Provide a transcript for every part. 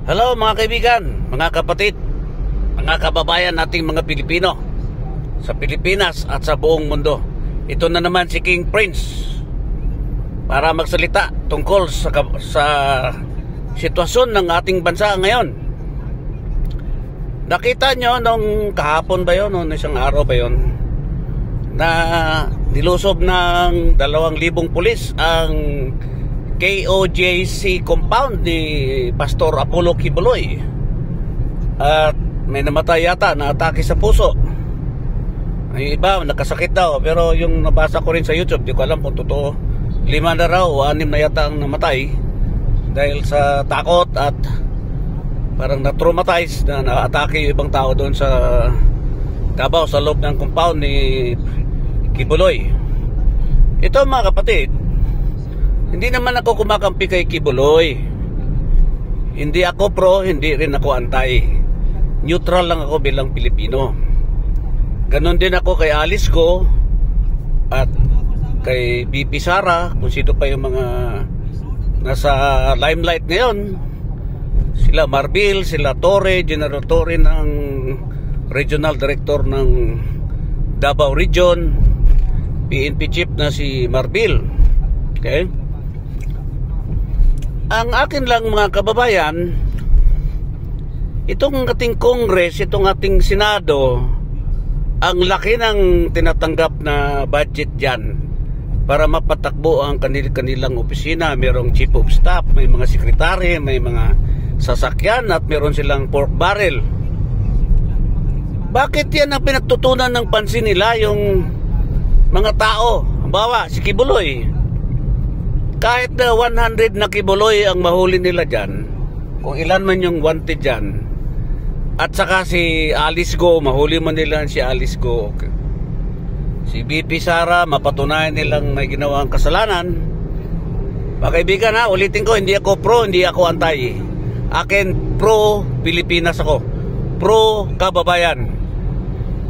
Hello mga kaibigan, mga kapatid, mga kababayan nating mga Pilipino sa Pilipinas at sa buong mundo. Ito na naman si King Prince para magsalita tungkol sa sitwasyon ng ating bansa ngayon. Nakita nyo nung kahapon ba yun, nung isang araw ba yun, na nilusob ng 2,000 pulis ang KOJC compound ni Pastor Apollo Quiboloy, at may namatay yata na atake sa puso. Ay iba nakasakit daw, pero yung nabasa ko rin sa YouTube, di ko alam kung totoo, 5 na raw o 6 na yata ang namatay dahil sa takot at parang na-traumatize na na-atake yung ibang tao doon sa Davao, sa loob ng compound ni Quiboloy. Ito mga kapatid, hindi naman ako kumakampi kay Quiboloy. Hindi ako pro, hindi rin ako anti. Neutral lang ako bilang Pilipino. Ganon din ako kay Alice Go at kay BP Sara, kung sino pa yung mga nasa limelight ngayon. Sila Marbil, sila Torre, General Torre ng Regional Director ng Davao Region, PNP Chief na si Marbil. Okay? Ang akin lang mga kababayan, itong ating Congress, itong ating Senado, ang laki ng tinatanggap na budget dyan para mapatakbo ang kanilang opisina. Merong chief of staff, may mga sekretary, may mga sasakyan, at meron silang pork barrel. Bakit yan ang pinagtutunan ng pansin nila, yung mga tao? Halimbawa, si Quiboloy, kahit na 100 na Quiboloy ang mahuli nila dyan, kung ilan man yung wanted dyan, at saka si Alice Go, mahuli man nila si Alice Go, okay, si BP Sara, mapatunayan nilang may ginawang kasalanan. Mga kaibigan ha, ulitin ko, hindi ako pro, hindi ako anti. Akin pro Pilipinas ako, pro kababayan.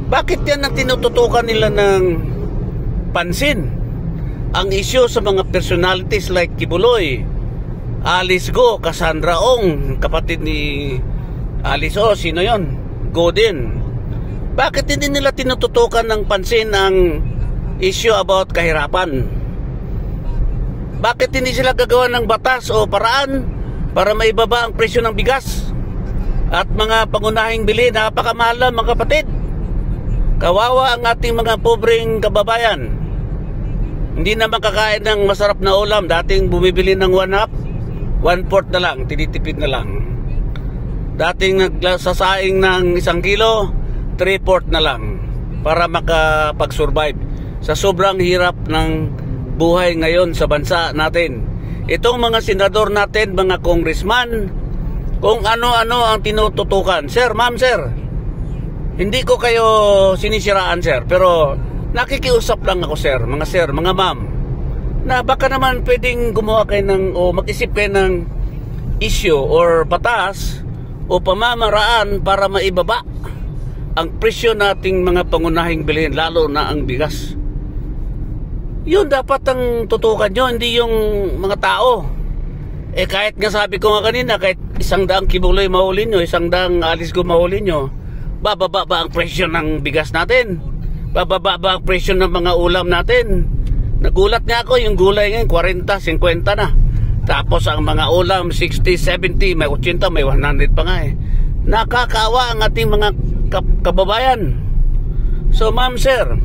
Bakit yan ang tinututukan nila ng pansin? Ang issue sa mga personalities like Quiboloy, Alice Go, Cassandra Ong, kapatid ni Alice O, sino yon? Go din. Bakit hindi nila tinututukan ng pansin ang issue about kahirapan? Bakit hindi sila gagawa ng batas o paraan para maibaba ang presyo ng bigas at mga pangunahing bili? Napakamahal na mga kapatid. Kawawa ang ating mga pobreng kababayan. Hindi na makakain ng masarap na ulam. Dating bumibili ng 1/2, 1/4 na lang, tinitipid na lang. Dating nagsasaing ng 1 kilo, 3/4 na lang para makapag-survive sa sobrang hirap ng buhay ngayon sa bansa natin. Itong mga senador natin, mga congressman, kung ano-ano ang tinututukan. Sir, ma'am, sir, hindi ko kayo sinisiraan, sir, pero nakikiusap lang ako, sir, mga ma'am, na baka naman pwedeng gumawa kayo ng, o mag-isip kayo ng issue or batas o pamamaraan para maibaba ang presyo nating mga pangunahing bilhin, lalo na ang bigas. Yun dapat ang tutukan nyo, hindi yung mga tao. Kahit nga sabi ko nga kanina, kahit 100 Quiboloy mahuli nyo, 100 Alice Go mahuli nyo, bababa ba ang presyo ng bigas natin? Bababa ba ang presyo ng mga ulam natin? Nagulat nga ako, yung gulay ngayon 40, 50 na. Tapos ang mga ulam 60, 70, may 80, may 100 pa nga eh. Nakakaawa ang ating mga kababayan. So ma'am, sir,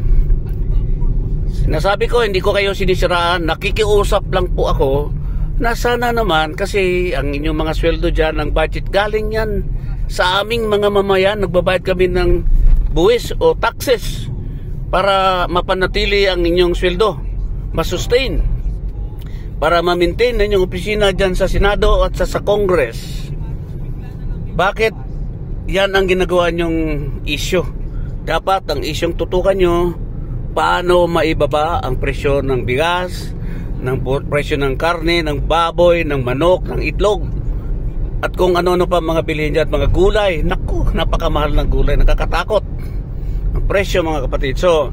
sinasabi ko, hindi ko kayo sinisiraan, nakikiusap lang po ako na sana naman, kasi ang inyong mga sweldo dyan, ang budget galing yan sa aming mga mamayan. Nagbabayad kami ng buwis o taxes para mapanatili ang inyong sweldo, masustain, para ma-maintain na inyong opisina dyan sa Senado at sa Congress. Bakit yan ang ginagawa nyong issue? Dapat ang isyong tutukan nyo, paano maibaba ang presyo ng bigas, ng presyo ng karne, ng baboy, ng manok, ng itlog, at kung ano-ano pa mga bilhin dyan, mga gulay. Naku, napakamahal ng gulay, nakakatakot ang presyo mga kapatid. So,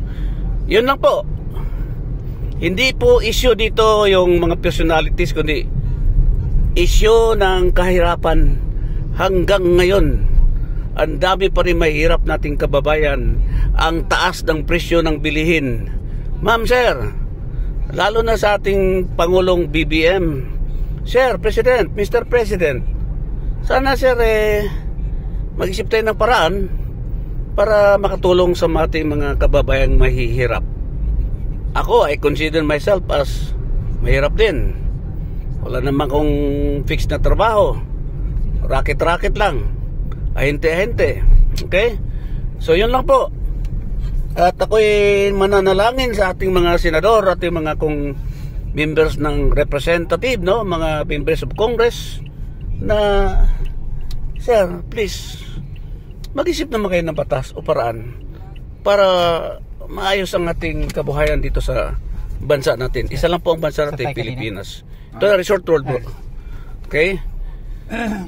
yun lang po. Hindi po issue dito yung mga personalities, kundi issue ng kahirapan hanggang ngayon, ang dami pa rin mahirap nating kababayan. Ang taas ng presyo ng bilihin. Ma'am, sir, lalo na sa ating Pangulong BBM. Sir, President, Mr. President, sana sir, mag-isip tayo ng paraan para makatulong sa ating mga kababayang mahihirap. Ako, I consider myself as mahirap din. Wala naman kong fixed na trabaho. Racket-racket lang. Ahente-ahente. Okay? So, yun lang po. At ako'y mananalangin sa ating mga senador, ating mga kung members ng representative, no? Mga members of Congress na, sir, please, mag-isip naman kayo ng batas o paraan para maayos ang ating kabuhayan dito sa bansa natin. Isa lang po ang bansa natin, Pilipinas. Ito na resort world po. Okay?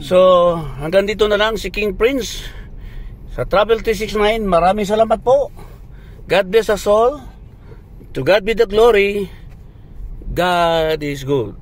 So, hanggang dito na lang si King Prince sa Travel 369. Maraming salamat po. God bless us all. To God be the glory. God is good.